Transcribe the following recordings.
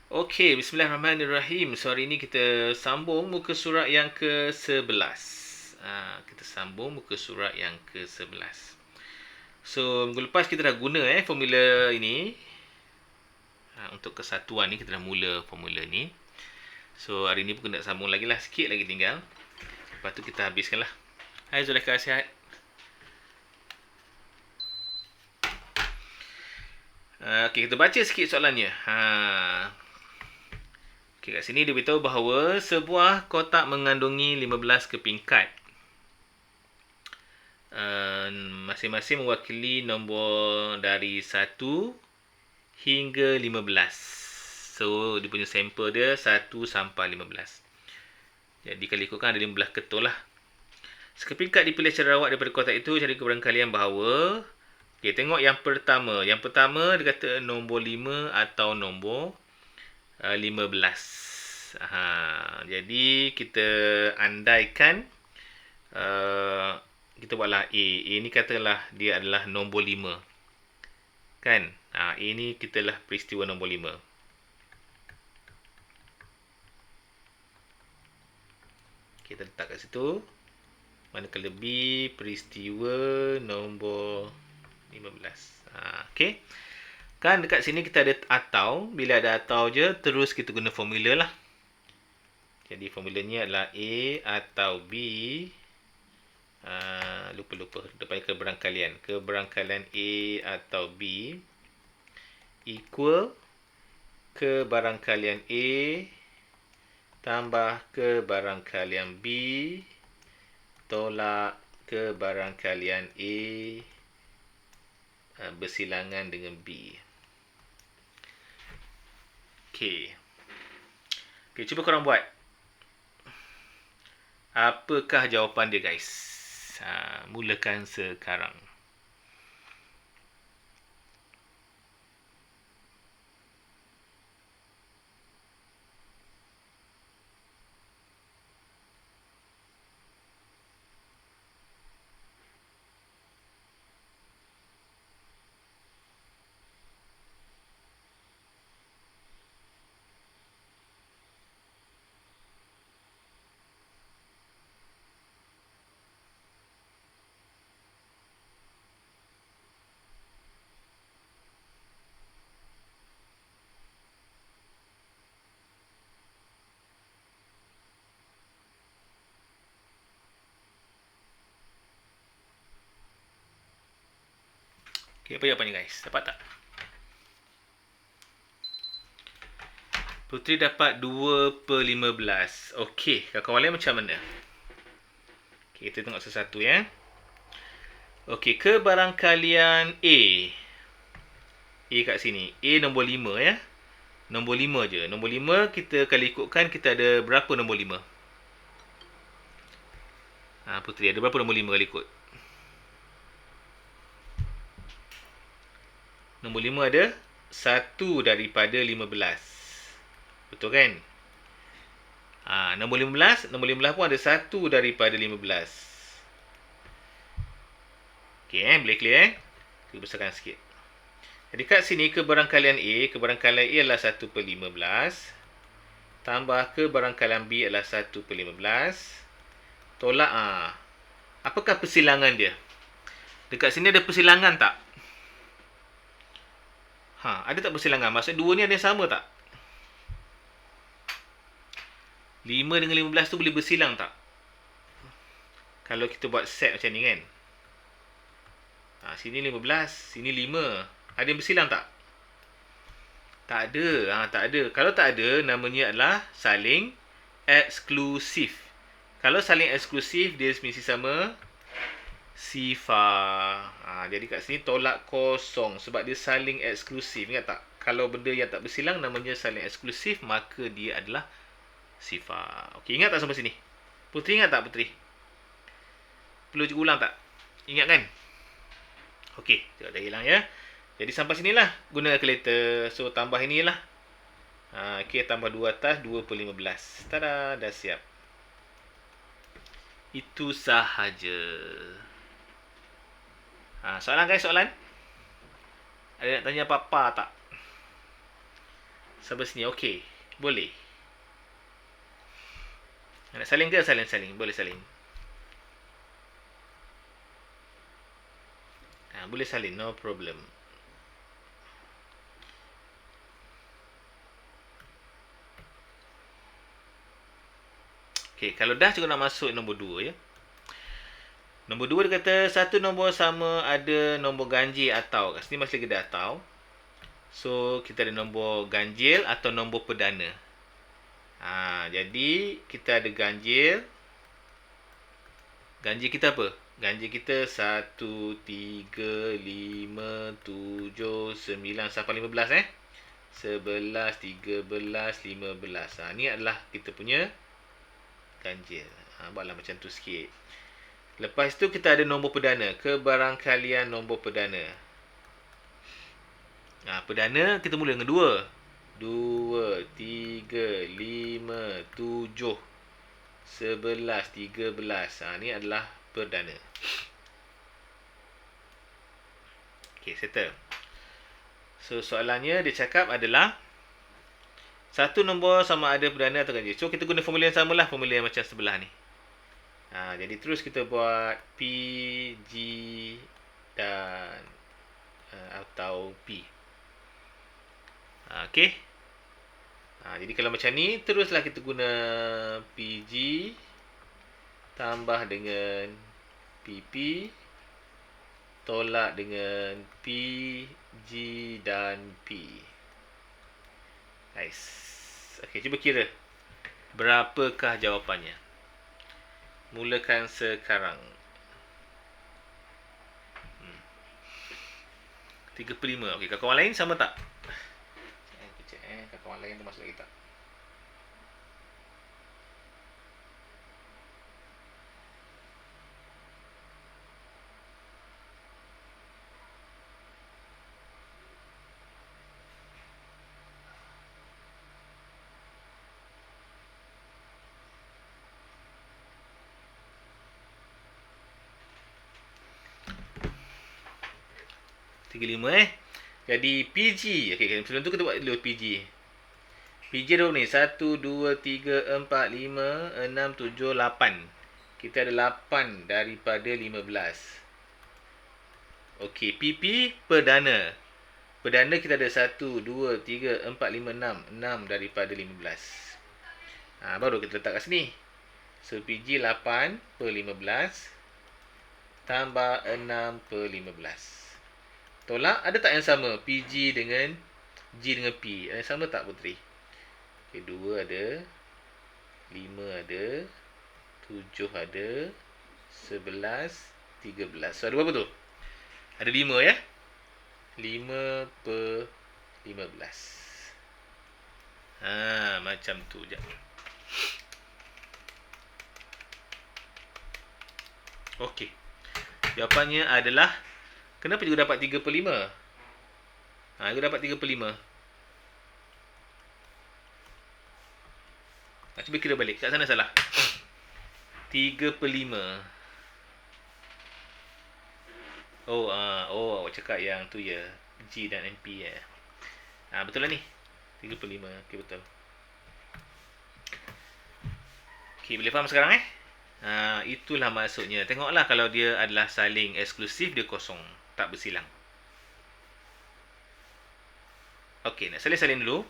Okey, bismillahirrahmanirrahim. So hari ini kita sambung muka surat yang ke-11. Kita sambung muka surat yang ke-11. So, minggu lepas kita dah guna formula ini. Untuk kesatuan ni kita dah mula formula ni. So, hari ni pun nak sambung lagi lah. Sikit lagi tinggal. Lepas tu kita habiskan lah. Hai Zulaikha, sihat? Okey, kita baca sikit soalannya. Okay, kat sini dia beritahu bahawa sebuah kotak mengandungi 15 kepingkat. Masing-masing mewakili nombor dari 1 hingga 15. So, dia punya sampel dia 1 sampai 15. Jadi, kalau ikutkan ada 15 ketul lah. Sekepingkat dipilih secara rawat daripada kotak itu, jadi keberangkalian bahawa... Okay, tengok yang pertama. Yang pertama, dia kata nombor 5 atau nombor 15. Jadi kita andaikan kita buatlah A. A ni katalah dia adalah nombor 5. Kan? A ni kita lah peristiwa nombor 5. Kita letak kat situ. Manakala B peristiwa nombor 15. Okey. Kan dekat sini kita ada atau. Bila ada atau je, terus kita guna formula lah. Jadi formulanya adalah A atau B. Lupa. Depan keberangkalian. Keberangkalian A atau B equal keberangkalian A tambah keberangkalian B tolak keberangkalian A bersilangan dengan B. Okey, cuba korang buat. Apakah jawapan dia, guys? Mulakan sekarang. Okey, apa jawapannya, guys? Dapat tak? Putri dapat 2/15. Okey, kawan-kawan lain macam mana? Okey, kita tengok satu-satu ya. Okey, kebarangkalian A. A kat sini. A nombor 5 ya. Nombor 5 je. Nombor 5 kita kalau ikutkan kita ada berapa nombor 5? Putri ada berapa nombor 5 kalau ikut? Nombor 5 ada 1 daripada 15. Betul kan? Nombor 15 pun ada 1 daripada 15. Okey, boleh clear Kita besarkan sikit. Jadi kat sini kebarangkalian A adalah 1/15 tambah kebarangkalian B adalah 1/15 tolak apakah persilangan dia? Dekat sini ada persilangan tak? Ada tak persilangan? Maksud dua ni ada yang sama tak? 5 dengan 15 tu boleh bersilang tak? Kalau kita buat set macam ni kan. Sini 15, sini 5. Ada yang bersilang tak? Tak ada. Tak ada. Kalau tak ada, namanya adalah saling eksklusif. Kalau saling eksklusif, dia mesti sama sifar. Jadi kat sini tolak kosong sebab dia saling eksklusif. Ingat tak? Kalau benda yang tak bersilang namanya saling eksklusif, maka dia adalah sifar. Okey, ingat tak sampai sini? Putri ingat tak, Putri? Perlu cikgu ulang tak? Ingat kan? Okey, dah hilang ya. Jadi sampai sinilah guna kalkulator. So tambah inilah. Okey, tambah 2 atas 2/15. Tada, dah siap. Itu sahaja. Soalan guys, soalan? Ada nak tanya apa-apa tak? Sampai sini okey. Boleh. Nak salin ke? Salin. Boleh salin. Boleh salin, no problem. Okey, kalau dah cukup nak masuk nombor 2 ya. Nombor 2 dia kata satu nombor sama ada nombor ganjil atau. Kat sini masih lagi ada atau. So, kita ada nombor ganjil atau nombor perdana. Jadi kita ada ganjil. Ganjil kita apa? Ganjil kita 1, 3, 5, 7, 9 sampai 15 11, 13, 15. Ni adalah kita punya ganjil. Buatlah macam tu sikit. Lepas tu kita ada nombor perdana. Kebarangkalian nombor perdana. Perdana kita mula dengan 2. 2, 3, 5, 7, 11, 13. Ni adalah perdana. Okey, settle. So, soalannya dia cakap adalah satu nombor sama ada perdana atau ganjil. So, kita guna formula yang samalah, formula yang macam sebelah ni. Jadi terus kita buat P, G dan atau P. Okey. Jadi kalau macam ni, teruslah kita guna PG tambah dengan PP tolak dengan PG dan P. Nice. Okey, cuba kira. Berapakah jawapannya? Mulakan sekarang. 35. Okey, kawan lain sama tak? Kawan lain tu masuk lagi tak? lima. Jadi PG. Okey, sebelum tu kita buat dulu PG. PG ada ni 1, 2, 3, 4, 5, 6, 7, 8. Kita ada 8 daripada 15. Okey, PP perdana. Perdana kita ada 1, 2, 3, 4, 5, 6. 6 daripada 15. Baru kita letak kat sini. So, PG 8 per 15 tambah 6 per 15. Tolak, ada tak yang sama? PG dengan G dengan P. Ada yang sama tak, Putri? Okey, 2 ada. 5 ada. 7 ada. 11, 13. So, ada berapa tu? Ada 5 ya? 5 per 15. Macam tu je. Okey. Jawapannya adalah, kenapa juga dapat 3 per 5? Juga dapat 3 per 5. Cuba kira balik. Kat sana salah. 3 per 5. Awak cakap yang tu ya. G dan MP ya. Betul lah ni. 3 per 5. Okey, betul. Okey, boleh faham sekarang itulah maksudnya. Tengoklah kalau dia adalah saling eksklusif, dia kosong. Tak bersilang. Okey, nak salin dulu.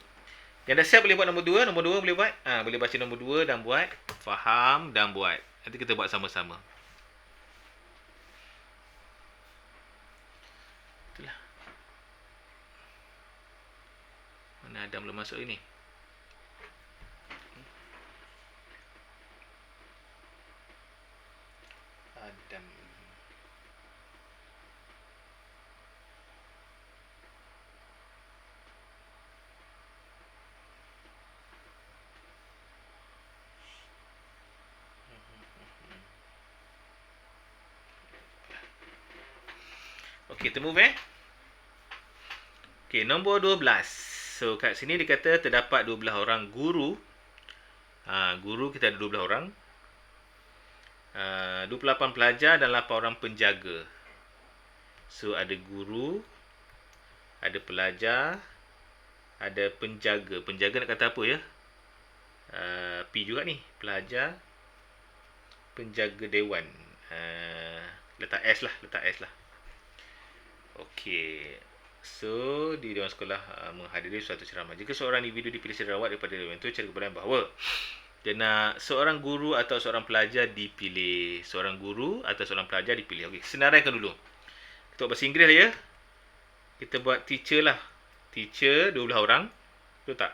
Yang dah siap boleh buat nombor 2. Nombor 2 boleh buat. Boleh baca nombor 2 dan buat. Faham dan buat. Nanti kita buat sama-sama. Itulah. Mana Adam belum masuk ini? Adam. Okey, kita move Okey, nombor 12. So, kat sini dia kata terdapat 12 orang guru. Guru kita ada 12 orang. 28 pelajar dan 8 orang penjaga. So, ada guru, ada pelajar, Ada penjaga. Penjaga nak kata apa ya? P juga ni. Pelajar, penjaga dewan. Letak S lah. Okey. So, di Dewan Sekolah menghadiri suatu ceramah. Jika seorang individu dipilih secara rawat daripada dewan itu, cara kebenaran bahawa dia nak seorang guru atau seorang pelajar dipilih. Seorang guru atau seorang pelajar dipilih. Okey, senaraikan dulu. Kita buat bahasa Inggeris lah ya. Kita buat teacher lah. Teacher 12 orang. Betul tak?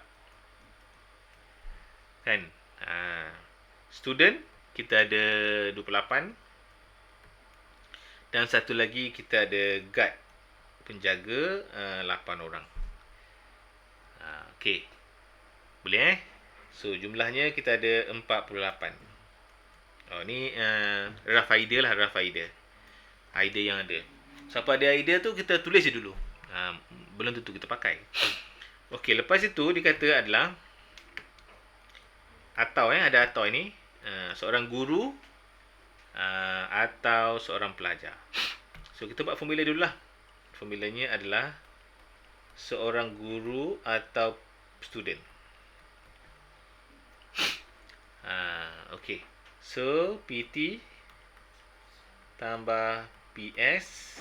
Kan? Student kita ada 28. Dan satu lagi kita ada guard, penjaga 8 orang. Okey. Boleh So jumlahnya kita ada 48. Ni rough idea lah, idea yang ada. Siapa ada idea tu kita tulis je dulu. Belum tentu kita pakai. Okey, lepas itu dikata adalah atau ada atau ini seorang guru atau seorang pelajar. So kita buat formula dulu lah. Formulanya adalah seorang guru atau student. Okey. So PT tambah PS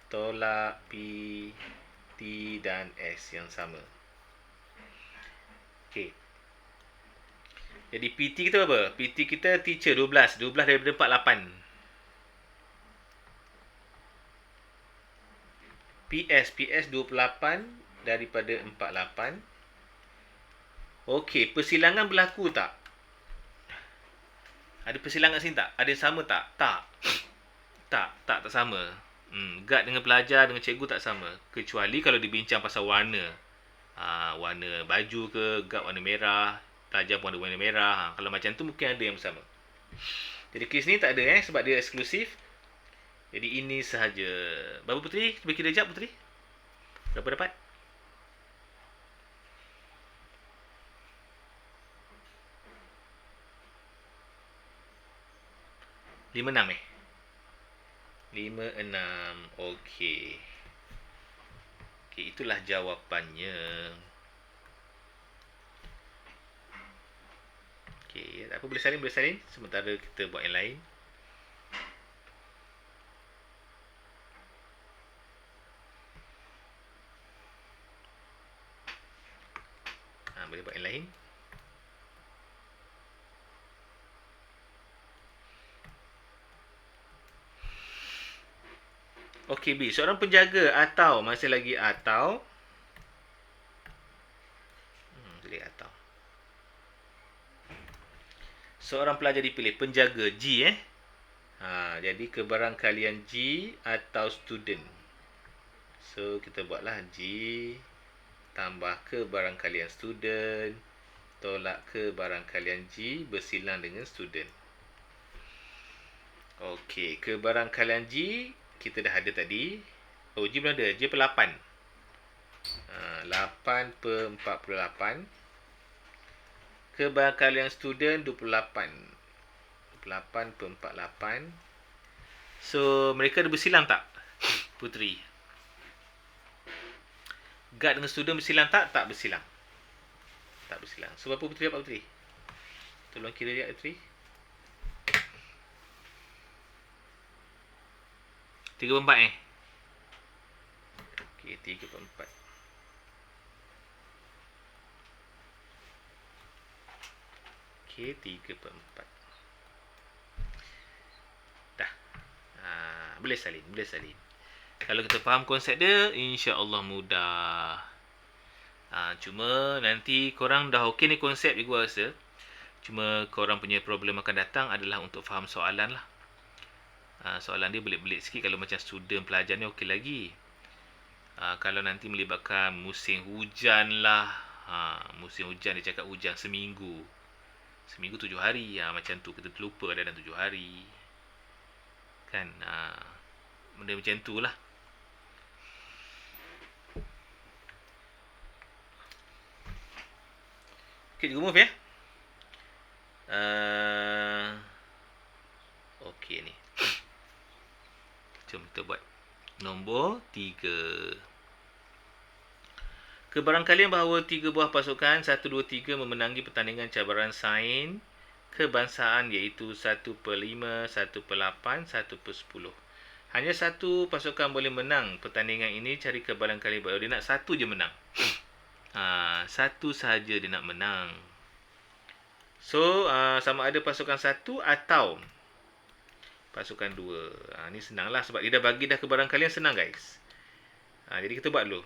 tolak PT dan S yang sama. Okey. Jadi PT kita apa? PT kita teacher 12. 12 daripada 48. PS 28 daripada 48. Okey, persilangan berlaku tak? Ada persilangan sini tak? Ada yang sama tak? Tak sama. Guard dengan pelajar dengan cikgu tak sama. Kecuali kalau dibincang pasal warna. Warna baju ke, guard warna merah, pelajar pun ada warna merah. Kalau macam tu mungkin ada yang sama. Jadi kes ni tak ada sebab dia eksklusif. Jadi ini sahaja. Berapa Putri? Cuba kira jap Putri. Berapa dapat? 56 56. Okey. Okey, itulah jawapannya. Okey, tak apa, boleh salin sementara kita buat yang lain. Boleh buat yang lain. Okey, B. Seorang penjaga atau masih lagi atau atau seorang pelajar dipilih penjaga G jadi kebarangkalian G atau student. So kita buatlah G tambah kebarangkalian student tolak kebarangkalian G bersilang dengan student. Okey, kebarangkalian G kita dah ada tadi. G belum ada. G per 8. 8 per 48. Kebarangkalian student 28. 8 per 48. So, mereka ada bersilang tak, Putri? Guard dengan student bersilang tak? Tak bersilang. So, berapa Putri dapat Putri? Tolong kira je Putri. 3/4 Okey, 3/4. Okey, 3/4. Dah. Boleh salin. Kalau kita faham konsep dia, insya-Allah mudah. Cuma nanti korang dah okey ni konsep je gua rasa. Cuma korang punya problem akan datang adalah untuk faham soalan lah. Soalan dia belit-belit sikit. Kalau macam student pelajar ni okey lagi. Kalau nanti melibatkan musim hujan lah. Musim hujan dia cakap hujan seminggu 7 hari. Macam tu kita terlupa ada dalam 7 hari. Kan? Benda macam tu lah. Okay, juga move ya. Okey ni. Jom kita buat nombor 3. Kebarangkalian bahawa 3 buah pasukan 1, 2, 3 memenangi pertandingan cabaran sains kebangsaan iaitu 1/5, 1/8, 1/10. Hanya satu pasukan boleh menang pertandingan ini. Cari kebarangkalian bahawa dia nak satu je menang. Satu sahaja dia nak menang. So, sama ada pasukan 1 atau pasukan 2. Ni senang lah sebab dia dah bagi dah kebarangkalian, senang guys. Jadi kita buat dulu.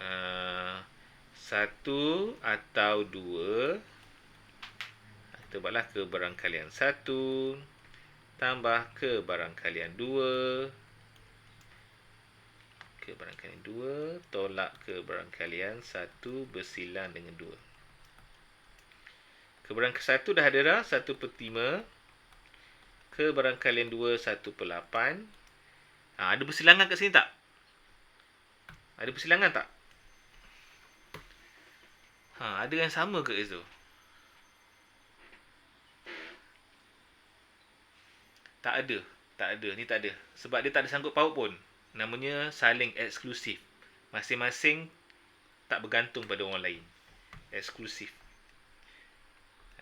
1 atau 2. Kita buatlah kebarangkalian 1 tambah kebarangkalian 2. Kebarangkalian 2 tolak kebarangkalian 1 bersilang dengan 2. Kebarangkalian 1 dah ada dah, 1/5. Kebarangkalian 2 1/8. Ada bersilangan kat sini tak? Ada bersilangan tak? Ada yang sama ke situ? Tak ada. Ni tak ada. Sebab dia tak ada sangkut paut pun. Namanya saling eksklusif. Masing-masing tak bergantung pada orang lain. Eksklusif.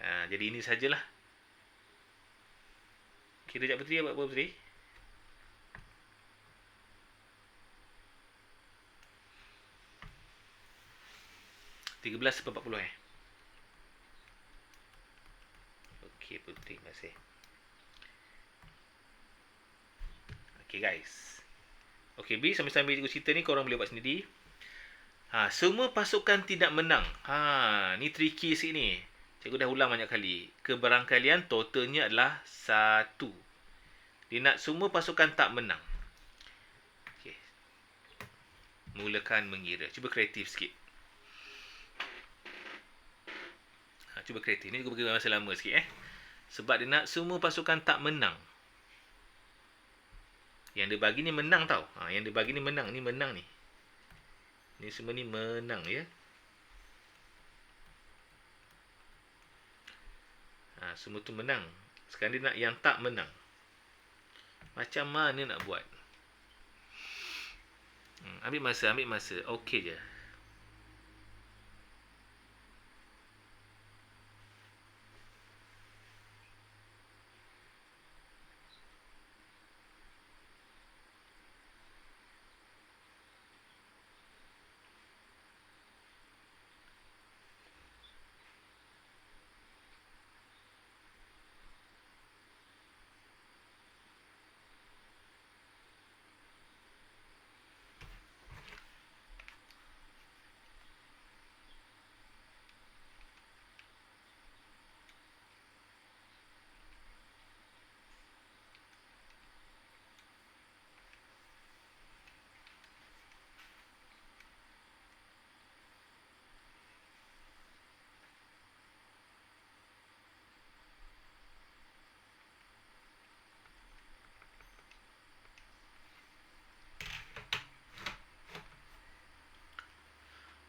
Jadi ini sajalah. Kira sekejap Puteri, apa Puteri? (13/40) Okey Puteri, terima kasih. Okey guys. Okey B, sambil-sambil cikgu cerita ni korang boleh buat sendiri. Semua pasukan tidak menang. Ni tricky sikit ni. Cikgu dah ulang banyak kali. Kebarangkalian totalnya adalah 1. Dia nak semua pasukan tak menang. Okey. Mulakan mengira. Cuba kreatif sikit. Cuba kreatif. Ni cikgu bagi masa lama sikit sebab dia nak semua pasukan tak menang. Yang dia bagi ni menang tau. Yang dia bagi ni menang. Ni menang ni. Ni semua ni menang ya. Semua tu menang. Sekarang dia nak yang tak menang. Macam mana nak buat? Ambil masa. Okey je.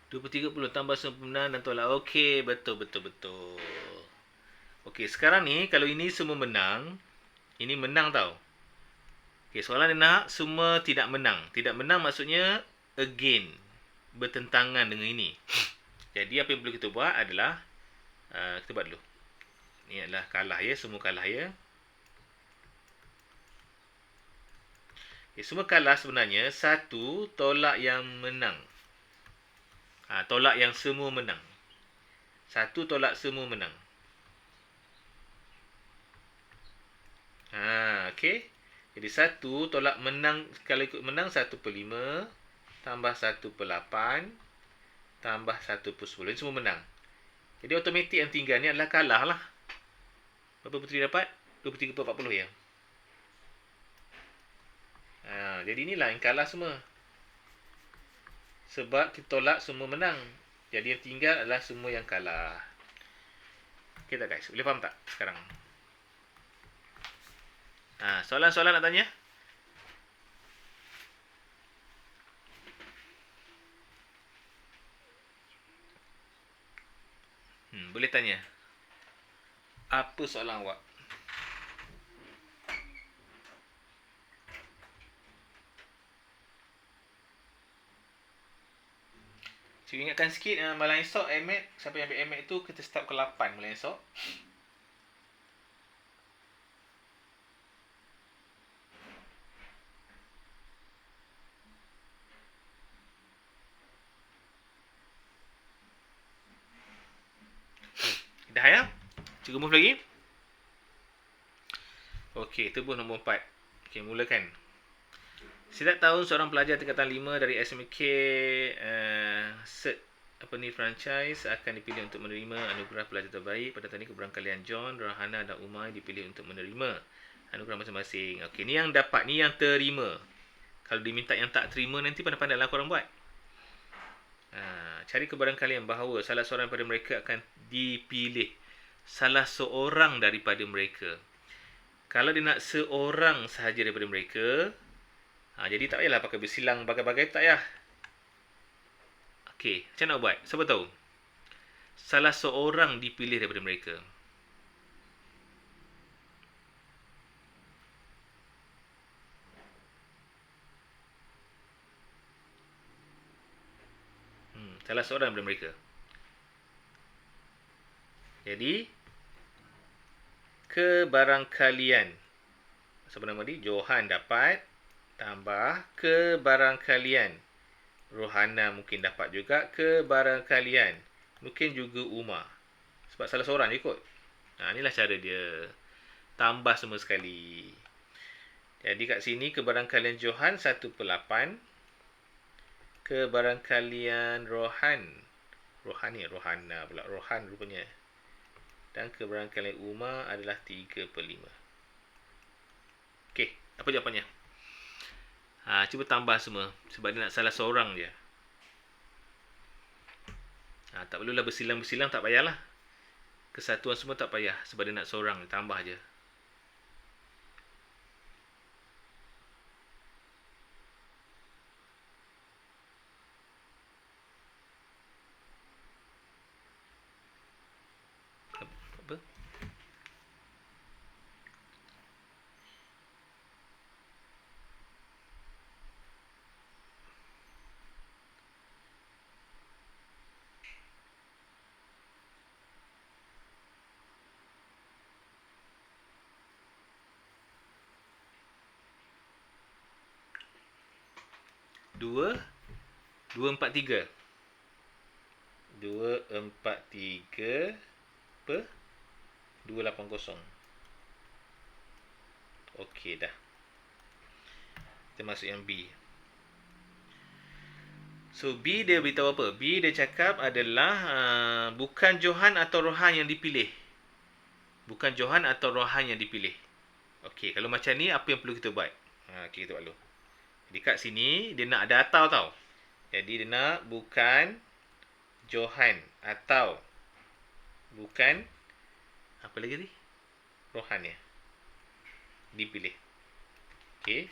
(20-30) tambah sempurna dan tolak. Okey, betul. Okey, sekarang ni kalau ini semua menang, ini menang tau. Okey, soalan dia nak semua tidak menang. Tidak menang maksudnya again, bertentangan dengan ini. Jadi apa yang perlu kita buat adalah kita buat dulu. Ini adalah kalah ya, semua kalah ya. Okay, semua kalah sebenarnya. 1 tolak yang menang. Tolak yang semua menang. 1 tolak semua menang. Okey. Jadi 1 tolak menang, kalau ikut menang 1/5 tambah 1/8 tambah 1/10. Ini semua menang. Jadi automatik yang tinggal ni adalah kalah lah. Berapa Puteri dapat? 23/40 ya. Jadi inilah yang kalah semua. Sebab kita tolak semua menang. Jadi yang tinggal adalah semua yang kalah. Okay tak guys? Boleh faham tak sekarang? Soalan-soalan nak tanya? Boleh tanya. Apa soalan awak? Cikgu ingatkan sikit, malam esok AMAT, siapa yang ambil AMAT tu kita start ke 8 malam esok. Dah ya? Cikgu move lagi. Okey, tubuh nombor 4. Okey, mulakan. Setiap tahun seorang pelajar tingkatan 5 dari SMK cert franchise akan dipilih untuk menerima anugerah pelajar terbaik. Pada tahun ini keberangkalian John, Rahana dan Umay dipilih untuk menerima anugerah masing-masing. Okey, ni yang dapat, ni yang terima. Kalau diminta yang tak terima nanti pandai-pandailah korang buat. Cari kebarangkalian bahawa salah seorang daripada mereka akan dipilih. Salah seorang daripada mereka. Kalau dia nak seorang sahaja daripada mereka, jadi tak payahlah pakai bersilang bagai-bagai, tak payah. Okey, macam nak buat? Siapa tahu? Salah seorang dipilih daripada mereka. Salah seorang daripada mereka. Jadi, kebarangkalian. Siapa nama dia? Johan dapat. Tambah kebarangkalian. Rohana mungkin dapat juga kebarangkalian. Mungkin juga Uma. Sebab salah seorang je kot. Inilah cara dia. Tambah semua sekali. Jadi kat sini kebarangkalian Johan 1/8. Kebarangkalian Rohan. Rohana pula. Rohan rupanya. Dan kebarangkalian Uma adalah 3/5. Okey, apa jawapannya? Cuba tambah semua. Sebab dia nak salah seorang je. Tak perlulah bersilang-bersilang, tak payahlah. Kesatuan semua tak payah. Sebab dia nak seorang, tambah je. Apa? Dua 2/4/3. 2/4/3 per 280. Okey dah. Kita masuk yang B. So B dia beritahu apa? B dia cakap adalah bukan Johan atau Rohan yang dipilih. Bukan Johan atau Rohan yang dipilih. Okey, kalau macam ni apa yang perlu kita buat? Okey, kita buat dulu. Jadi kat sini dia nak ada atau tau. Jadi dia nak bukan Johan atau bukan apa lagi ni? Rohan ya. Dipilih. Okey.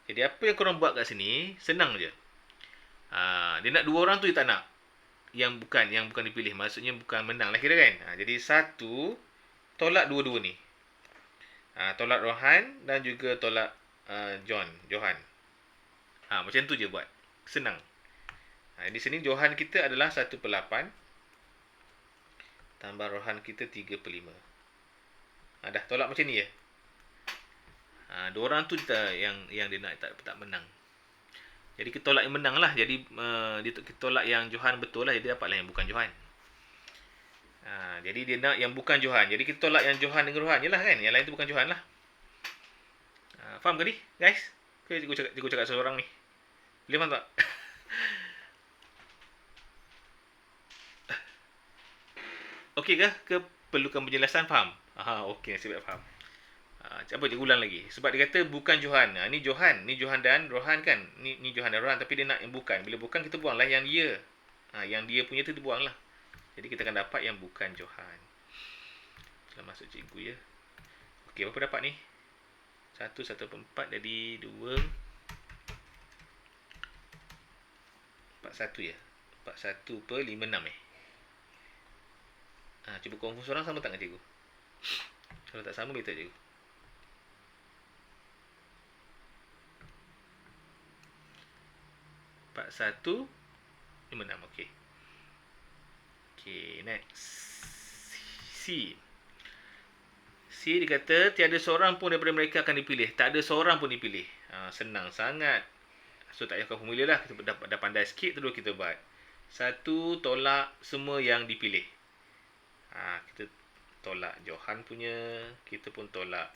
Jadi apa yang korang buat kat sini senang je. Dia nak dua orang tu dia tak nak. Yang bukan dipilih. Maksudnya bukan menang lah kira kan. Jadi satu tolak dua-dua ni. Tolak Rohan dan juga tolak Johan. Macam tu je buat. Senang. Di sini Johan kita adalah 1/8. Tambah Rohan kita 3/5. Dah tolak macam ni je. Dua orang tu yang dia nak tak menang. Jadi kita tolak yang menang lah. Jadi kita tolak yang Johan betul lah. Jadi dapatlah yang bukan Johan. Jadi dia nak yang bukan Johan. Jadi kita tolak yang Johan dengan Rohan je lah kan. Yang lain tu bukan Johan lah. Faham ke ni guys? Ke cikgu cakap seorang ni? Boleh faham tak? Okey ke? Ke perlukan penjelasan? Faham? Okey, nasib baik faham. Apa cikgu ulang lagi? Sebab dia kata bukan Johan. Ni Johan. Ni Johan dan Rohan kan? Ni Johan dan Rohan. Tapi dia nak yang bukan. Bila bukan kita buanglah yang dia. Yang dia punya tu buang lah. Jadi kita akan dapat yang bukan Johan. Kita masuk cikgu ya. Okey, berapa dapat ni? 1/4 jadi 2/41 ya. 41/56 cuba confirm seorang sama tak dengan cikgu? Kalau tak sama beritahu cikgu. 41 56. Okey. Okey, next. C. C dia kata tiada seorang pun daripada mereka akan dipilih. Tak ada seorang pun dipilih. Senang sangat. So tak payah formula lah. Kita dah pandai sikit terus kita buat. 1 tolak semua yang dipilih. Kita tolak Johan punya, kita pun tolak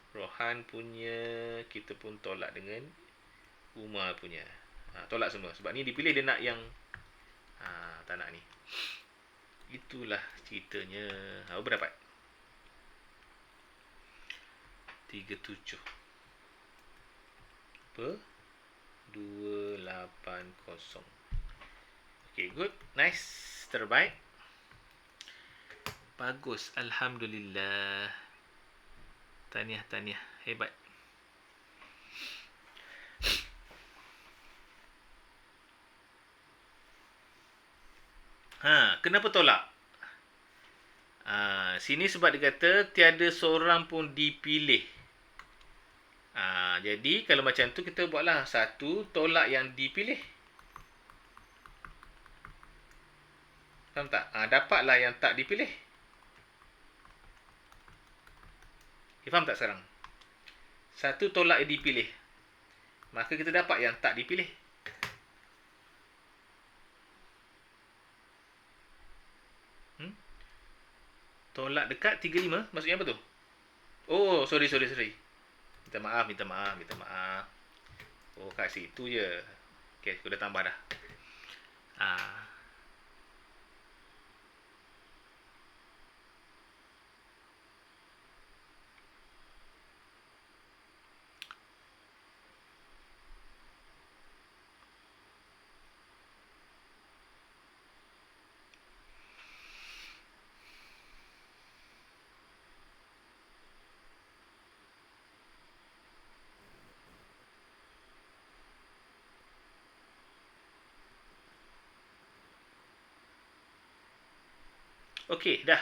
Rohan punya, kita pun tolak dengan Umar punya. Tolak semua. Sebab ni dipilih dia nak yang tak nak ni. Itulah ceritanya. Apa dapat? 37. Apa? 280. Okay, good. Nice. Terbaik. Bagus. Alhamdulillah. Tahniah. Hebat. Kenapa tolak? Sini sebab dia kata tiada seorang pun dipilih. Jadi kalau macam tu kita buatlah 1 tolak yang dipilih. Faham tak? Dapatlah yang tak dipilih. Faham tak sekarang? 1 tolak yang dipilih. Maka kita dapat yang tak dipilih. Tolak dekat 35 maksudnya apa tu? Oh, sorry. Minta maaf. Oh, kat situ je. Okey, aku dah tambah dah. Okey, dah.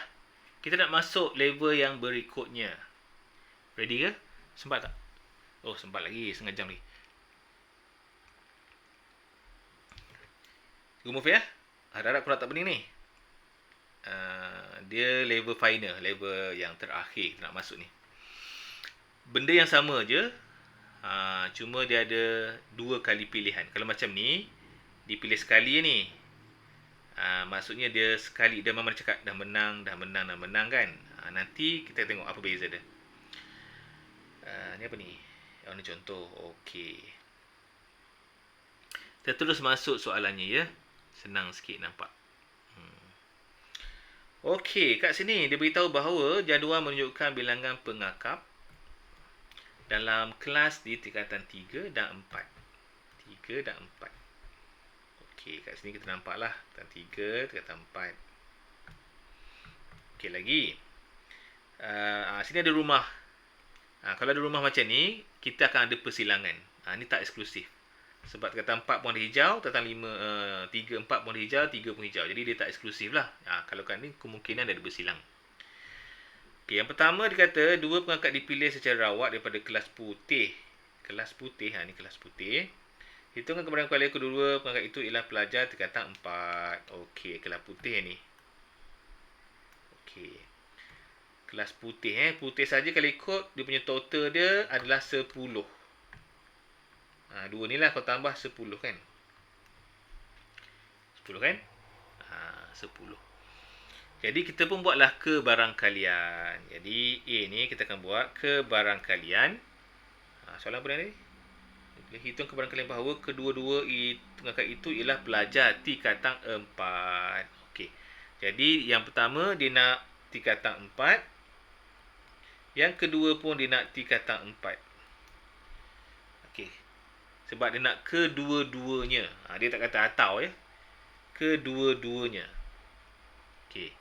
Kita nak masuk level yang berikutnya. Ready ke? Sempat tak? Oh, sempat lagi. Setengah jam lagi. Remove ya. Harap-harap korang tak pening ni. Dia level final. Level yang terakhir nak masuk ni. Benda yang sama je. Cuma dia ada 2 kali pilihan. Kalau macam ni, dipilih sekali ni. Maksudnya dia sekali dia memang cakap dah menang kan. Nanti kita tengok apa beza dia. Ni apa ni? Ni contoh. Okey. Kita terus masuk soalannya ya. Senang sikit nampak. Okey, kat sini dia beritahu bahawa jadual menunjukkan bilangan pengakap dalam kelas di tingkatan 3 dan 4. 3 dan 4. Okey, kat sini kita nampaklah tingkatan 3, tingkatan 4. Okey lagi. Sini ada rumah. Kalau ada rumah macam ni, kita akan ada persilangan. Ni tak eksklusif. Sebab tingkatan 4 pun ada hijau, tingkatan 5, 3, 4 pun ada hijau, 3 pun hijau. Jadi dia tak eksklusif lah. Kalau kan ni kemungkinan ada bersilang. Okey, yang pertama dia kata 2 pengangkat dipilih secara rawat daripada kelas putih. Kelas putih, ni kelas putih. Hitungkan keberadaan kualitas kedua pengangkat itu ialah pelajar tingkatan 4. Okey, kelas putih ni. Okey. Kelas putih putih saja kalau ikut dia punya total dia adalah 10. 2 ni lah kau tambah 10 kan. 10 kan? 10. Jadi kita pun buatlah kebarangkalian. Jadi A ni kita akan buat kebarangkalian. Soalan apa ni? Hitung kebarangkalian bahawa kedua-dua pengangkat itu ialah pelajar tingkatan 4. Okey. Jadi yang pertama dia nak tingkatan 4. Yang kedua pun dia nak tingkatan 4. Okey. Sebab dia nak kedua-duanya. Dia tak kata atau ya. Kedua-duanya. Okey.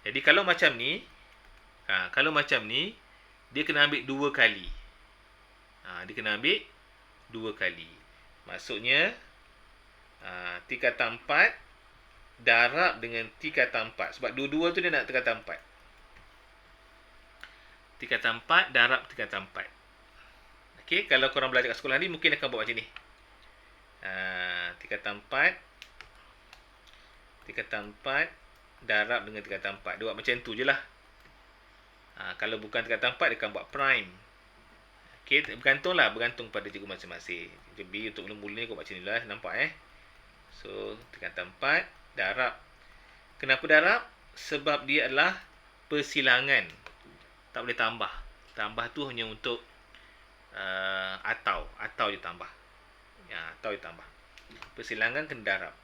Jadi kalau macam ni, dia kena ambil 2 kali. Dia kena ambil 2 kali. Maksudnya tingkatan 4 darab dengan tingkatan 4. Sebab dua-dua tu dia nak tingkatan 4. Tingkatan 4 darab tingkatan 4. Okey, kalau korang belajar kat sekolah ni mungkin akan buat macam ni. Tingkatan 4 tingkatan 4 darab dengan tingkatan 4. Dia buat macam tu je lah. Kalau bukan tingkatan 4, dia akan buat prime. Okay, bergantung pada cikgu masing-masing. Jadi untuk mula-mula ni kau buat macam ni lah, nampak So, tingkatan 4 darab. Kenapa darab? Sebab dia adalah persilangan. Tak boleh tambah. Tambah tu hanya untuk atau je tambah. Atau je tambah. Persilangan kena darab.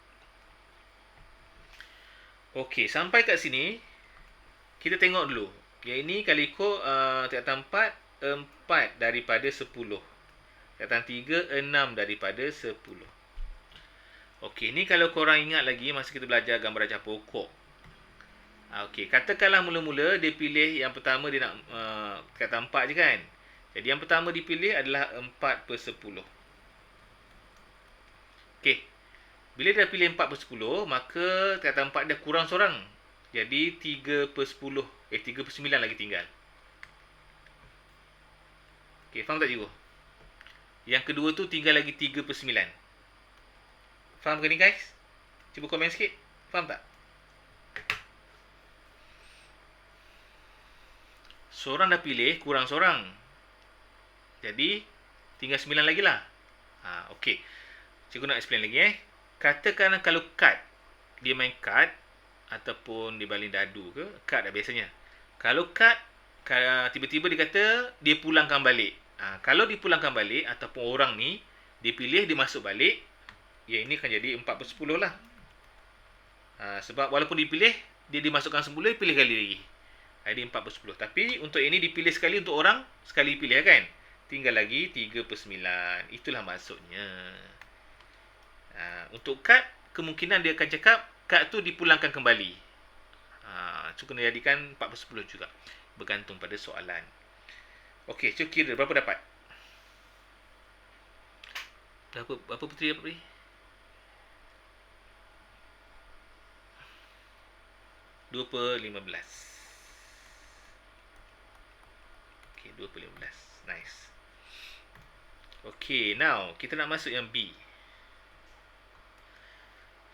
Okey, sampai kat sini kita tengok dulu. Yang ini kalau ikut tingkatan 4, 4 daripada 10. Tingkatan 3, 6 daripada 10. Okey, ni kalau korang ingat lagi masa kita belajar gambar rajah pokok. Okey, katakanlah mula-mula dia pilih yang pertama dia nak tingkatan 4 je kan. Jadi yang pertama dipilih adalah 4/10. Okey. Bila dia pilih 4/10, maka tingkatan 4 dia kurang seorang. Jadi 3/10. 3/9 lagi tinggal. Okey, faham tak cikgu? Yang kedua tu tinggal lagi 3/9. Faham ke ni guys? Cuba komen sikit. Faham tak? Seorang dah pilih, kurang seorang. Jadi tinggal 9 lagi lah. Okey. Cikgu nak explain lagi Katakan kalau kad, dia main kad ataupun dia baling dadu ke, kad dah biasanya. Kalau kad, tiba-tiba dia kata dia pulangkan balik. Kalau dipulangkan balik ataupun orang ni dipilih dia masuk balik, yang ini akan jadi 4/10 lah. Sebab walaupun dipilih, dia dimasukkan semula, pilih kali lagi. Jadi 4/10. Tapi untuk ini dipilih sekali untuk orang, sekali pilih kan. Tinggal lagi 3/9. Itulah maksudnya. Untuk kad, kemungkinan dia akan cakap kad tu dipulangkan kembali. So kena jadikan 4/10 juga. Bergantung pada soalan. Okey, so kira berapa dapat? Berapa puteri dapat tadi? 2/15. Okey, 2/15. Nice. Okey, now kita nak masuk yang B.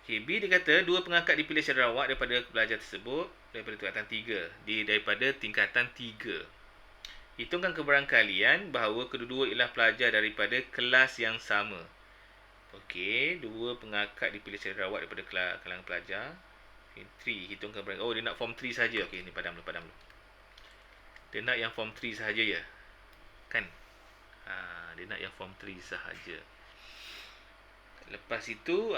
Okay, B dia kata dua pengangkat dipilih secara rawak daripada pelajar tersebut daripada tingkatan 3. Daripada tingkatan 3. Hitungkan kebarangkalian bahawa kedua-dua ialah pelajar daripada kelas yang sama. Okey, dua pengangkat dipilih secara rawak daripada kalangan pelajar. Okay, 3. Hitungkan kebarangkalian. Oh, dia nak form 3 saja. Okey, ni padam dulu. Dia nak yang form 3 sahaja ya. Kan? Dia nak yang form 3 sahaja. Lepas itu,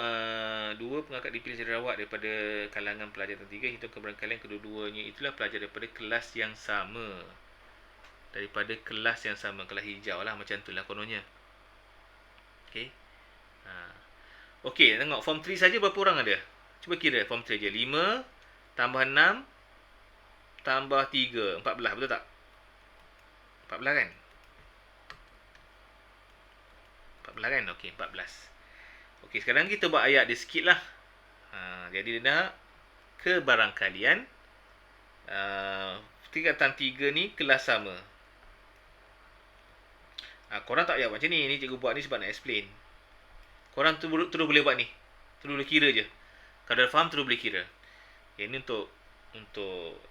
dua pengangkat dipilih secara rawak daripada kalangan pelajar tertiga. Hitung kebarangkalian kedua-duanya itulah pelajar daripada kelas yang sama. Daripada kelas yang sama. Kelas hijau lah, macam tu lah kononnya. Okey. Okey, tengok form 3 saja berapa orang ada? Cuba kira form 3 je. 5 tambah 6 tambah 3. 14, betul tak? 14 kan? 14 kan? Okey, 14. Okey, sekarang kita buat ayat dia sikit lah. Jadi dia nak kebarangkalian tingkatan 3 ni kelas sama. Korang tak payah buat macam ni. Ni cikgu buat ni sebab nak explain. Korang terus boleh buat ni. Terus boleh kira je. Kalau dah faham, terus boleh kira. Okay, ini untuk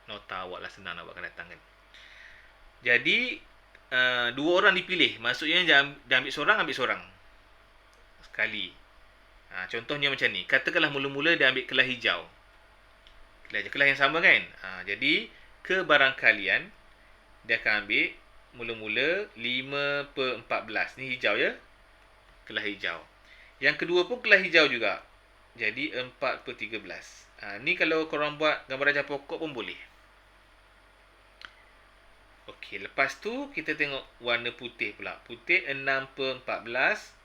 nota awak lah, senang nak buat akan datang kan. Jadi, dua orang dipilih. Maksudnya dia ambil seorang. Sekali. Contohnya macam ni. Katakanlah mula-mula dia ambil kelas hijau. Kelas yang sama kan. Jadi kebarangkalian dia akan ambil mula-mula 5/14. Ni hijau ya. Kelas hijau. Yang kedua pun kelas hijau juga. Jadi 4/13. Ni kalau korang buat gambar rajah pokok pun boleh. Okey, lepas tu kita tengok warna putih pula. Putih 6/14.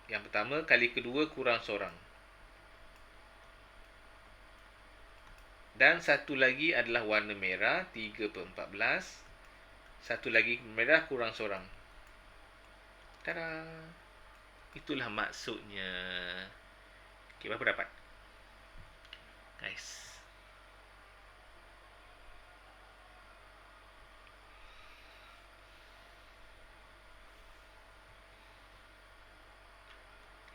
Yang pertama, kali kedua kurang seorang. Dan satu lagi adalah warna merah, 3/14. Satu lagi merah kurang seorang. Tada! Itulah maksudnya. Okey, berapa dapat? Guys.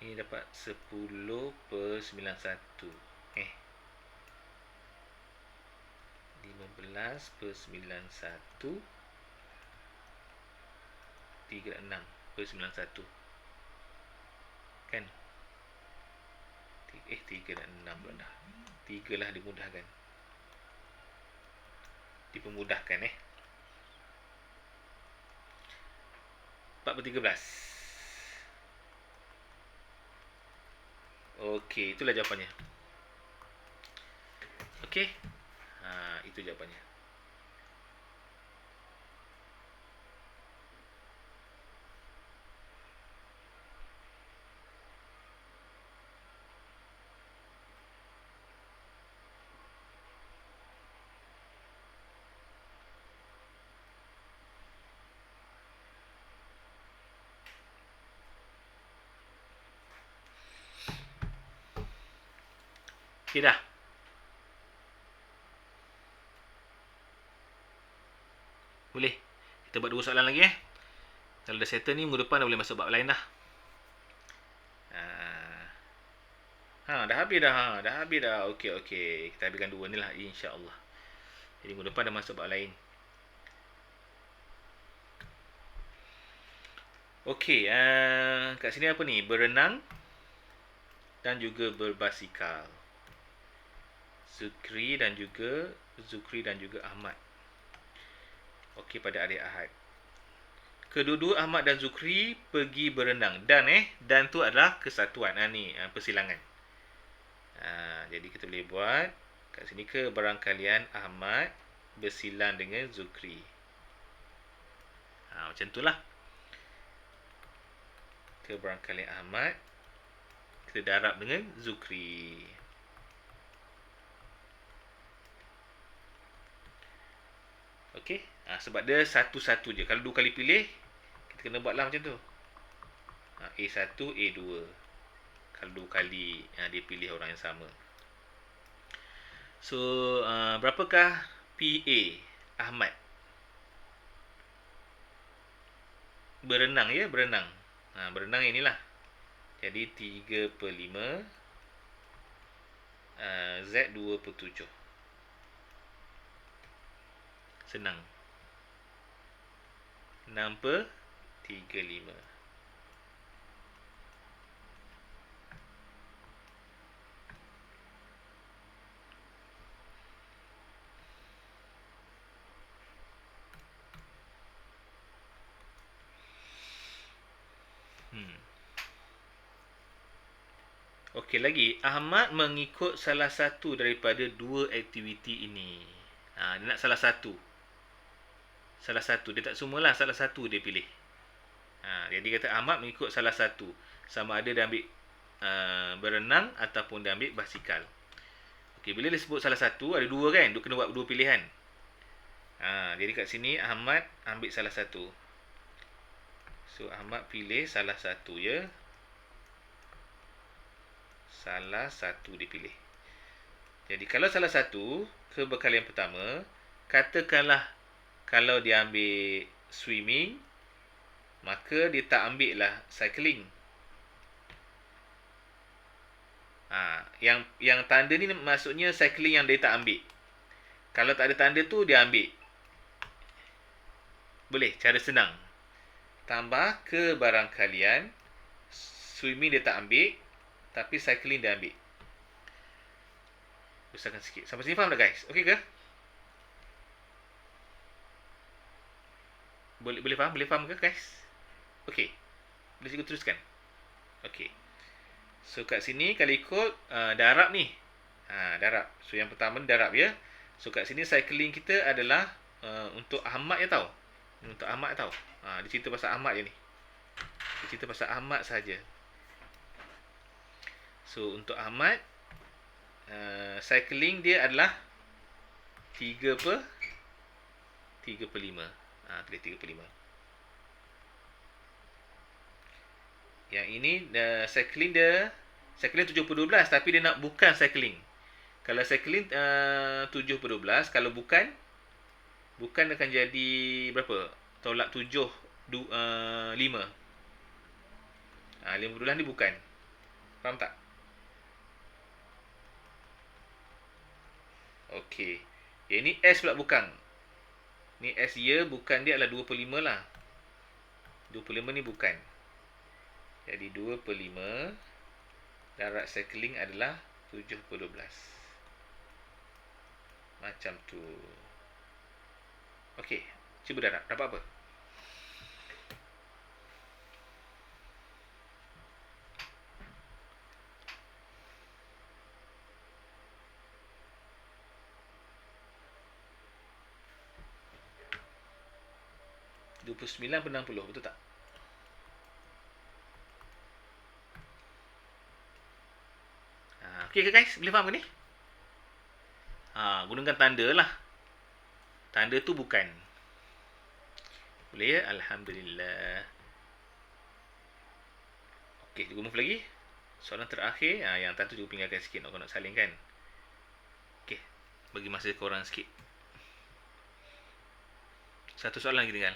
Ini dapat 10/91. 11/91 36/91 kan? 3 dan 6 pula dah. 3 lah dimudahkan. Dipermudahkan 4/13. Okey, itulah jawapannya. Okey. Itu jawapannya. Okey dah. Boleh. Kita buat 2 soalan lagi Kalau dah settle ni, minggu depan dah boleh masuk bab lain dah. Dah habis dah. Dah habis dah. Okey. Kita habiskan 2 ni lah, insya-Allah. Jadi minggu depan dah masuk bab lain. Okey, kat sini apa ni? Berenang dan juga berbasikal. Zukri dan juga Ahmad. Okey, pada hari Ahad. Kedua-dua Ahmad dan Zukri pergi berenang. Dan tu adalah kesatuan. Ni persilangan. Jadi kita boleh buat kat sini kebarangkalian Ahmad bersilang dengan Zukri. Macam itulah. Kebarangkalian Ahmad kita darab dengan Zukri. Okey. Sebab dia satu-satu je. Kalau 2 kali pilih, kita kena buatlah macam tu. A1, A2. Kalau 2 kali dia pilih orang yang sama. So, berapakah PA Ahmad? Berenang berenang. Berenang inilah. Jadi 3/5 Z 2/7. Senang. 6/35. Okey lagi, Ahmad mengikut salah satu daripada 2 aktiviti ini. Dia nak salah satu. Salah satu. Dia tak semualah, salah satu dia pilih. Jadi kata Ahmad mengikut salah satu. Sama ada dia ambil berenang ataupun dia ambil basikal. Okey, bila dia sebut salah satu, ada 2 kan? Dia kena buat 2 pilihan. Jadi kat sini Ahmad ambil salah satu. So Ahmad pilih salah satu Salah satu dipilih. Jadi kalau salah satu, keberkalian pertama, katakanlah kalau dia ambil swimming, maka dia tak ambil lah cycling. Yang tanda ni maksudnya cycling yang dia tak ambil. Kalau tak ada tanda tu, dia ambil. Boleh, cara senang. Tambah kebarangkalian, swimming dia tak ambil, tapi cycling dia ambil. Besarkan sikit. Sampai sini faham tak guys? Okey ke? Boleh faham? Boleh faham ke guys? Okey. Boleh cikgu teruskan? Okey. So kat sini kalau ikut darab ni. Darab. So yang pertama darab So kat sini cycling kita adalah untuk Ahmad tau. Untuk Ahmad tau. Dia cerita pasal Ahmad je ni. Dia cerita pasal Ahmad saja. So untuk Ahmad cycling dia adalah 3/5. Tulis 3/5. Yang ini cycling 7/12 tapi dia nak bukan cycling. Kalau cycling 7/12, kalau bukan akan jadi berapa? Tolak 7 5. 5/12 ni bukan. Faham tak? Okey. Yang ni S pula bukan. Ni S ya, bukan dia adalah 2/5 lah. 2/5 ni bukan. Jadi 2/5 darat cycling adalah 7/12. Macam tu. Okey, cuba darab. Dapat apa? 29/60, betul tak? Okey ke guys? Boleh faham ke ni? Gunakan tanda lah. Tanda tu bukan. Boleh ya? Alhamdulillah. Okey, kita move lagi. Soalan terakhir, yang tadi juga tinggalkan sikit nak saling kan. Okey, bagi masa korang sikit. Satu soalan lagi tinggal.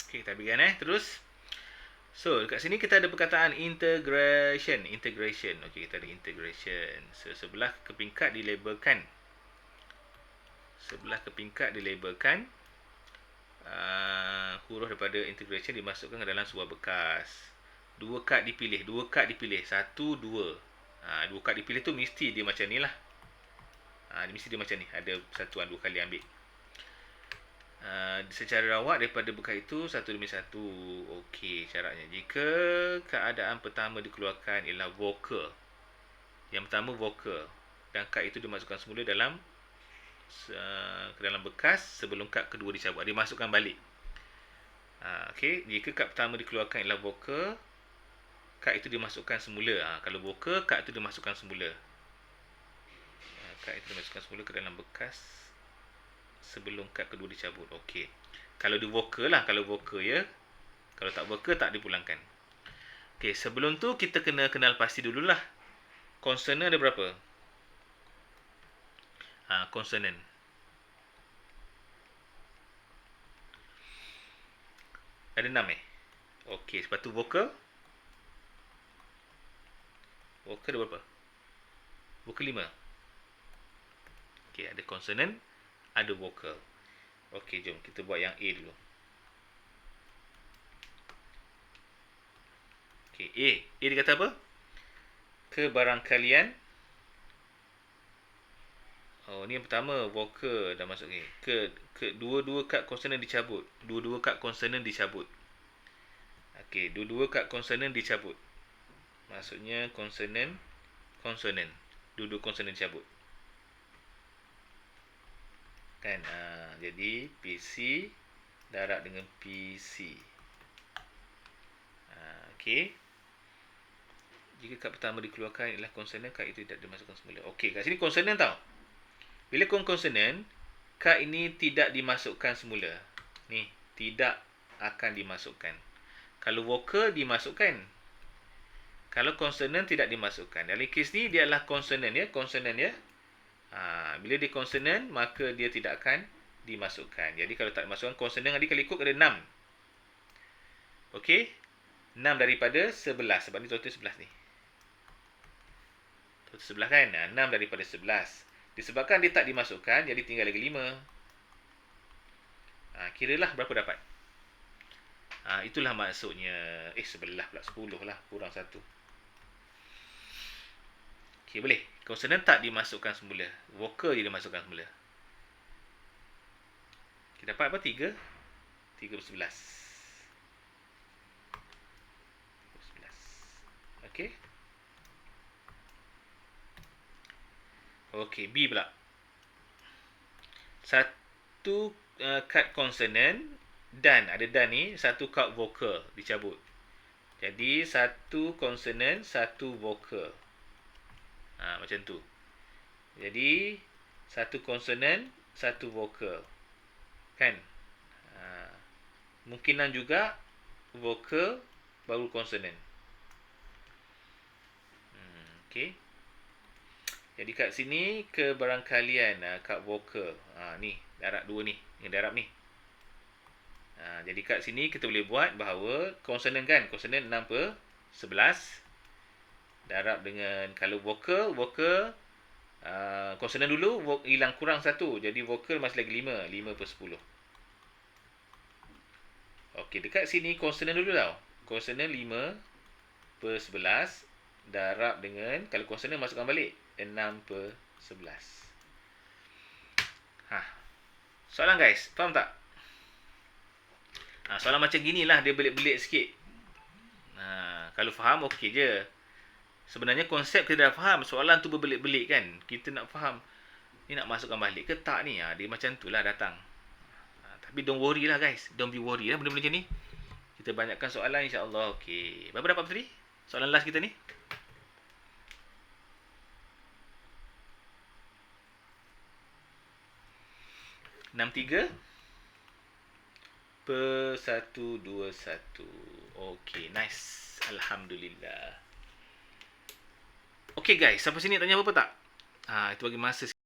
Okey, kita habiskan terus. So, dekat sini kita ada perkataan integration. Okey, kita ada integration. So, sebelah kepingkat dilabelkan. Huruf daripada integration dimasukkan ke dalam sebuah bekas. Dua kad dipilih. Satu, dua. Dua kad dipilih tu mesti dia macam ni lah. Mesti dia macam ni. Ada satuan dua kali ambil. Secara rawat daripada bekas itu satu demi satu. Okey, syaratnya jika keadaan pertama dikeluarkan ialah vokal. Yang pertama vokal dan kad itu dimasukkan semula dalam ke dalam bekas sebelum kad kedua dicabut. Dimasukkan balik. Okey, jika kad pertama dikeluarkan ialah vokal, kad itu dimasukkan semula. Kalau vokal, kad itu dimasukkan semula. Kad itu dimasukkan semula ke dalam bekas sebelum kad kedua dicabut. Okey. Kalau dia vokal lah, kalau vokal ya. Kalau tak vokal tak dipulangkan. Okey, sebelum tu kita kena kenal pasti dululah. Konsonan ada berapa? Konsonan. Ada 6 Okey, sebab tu vokal. Vokal ada berapa? Vokal 5. Okey, ada konsonan, ada vokal. Okey, jom kita buat yang A dulu. Okey, A. A dia kata apa? Kebarangkalian. Ni yang pertama, vokal dah masuk ni. Dua-dua kad konsonan dicabut. Okey, dua-dua kad konsonan dicabut. Maksudnya konsonan. Dua-dua konsonan dicabut. Kan? Jadi PC darab dengan PC. Okey. Jika kad pertama dikeluarkan ialah konsonan, kad itu tidak dimasukkan semula. Okey, kat sini konsonan tau. Bila konsonan, kad ini tidak dimasukkan semula. Ni, tidak akan dimasukkan. Kalau vokal dimasukkan. Kalau konsonan tidak dimasukkan. Dalam kes ni dia adalah konsonan ya, bila dia konsonan maka dia tidak akan dimasukkan. Jadi kalau tak dimasukkan konsonan tadi kalau ikut ada 6. Okey? 6 daripada 11 sebab ni total 11 ni. Total 11 kan? 6 daripada 11. Disebabkan dia tak dimasukkan jadi tinggal lagi 5. Kiralah berapa dapat? Itulah maksudnya 11 pula 10 lah kurang 1. Okey, boleh. Konsonan tak dimasukkan semula. Vokal je dimasukkan semula. Kita dapat apa? 3. 3/11. Okey. Okey, B pula. Satu kad konsonan dan, ada dan ni, satu kad vokal dicabut. Jadi, satu konsonan, satu vokal. Macam tu. Jadi, satu konsonan, satu vokal. Kan? Mungkinan juga vokal baru konsonan. Okey. Jadi kat sini kebarangkalian kad vokal. Ni, darab 2 ni. Yang darab ni. Jadi kat sini kita boleh buat bahawa konsonan kan, konsonan 6/11 darab dengan, kalau vokal konsonan dulu hilang kurang 1. Jadi vokal masih lagi 5/10. Okey, dekat sini konsonan dulu tau. Konsonan 5/11 darab dengan, kalau konsonan masukkan balik 6/11. Soalan guys, faham tak? Soalan macam gini lah, dia belit-belit sikit. Kalau faham, okey je. Sebenarnya konsep kita dah faham, soalan tu berbelit-belit kan. Kita nak faham, ni nak masukkan balik ke tak ni? Dia macam tu lah datang. Tapi don't worry lah guys, don't be worry lah benda-benda macam ni. Kita banyakkan soalan, insyaAllah. Okey, berapa dapat tadi? Soalan last kita ni. (63/121). Okey, nice. Alhamdulillah. Okey guys, sampai sini tanya apa-apa tak? Itu bagi masa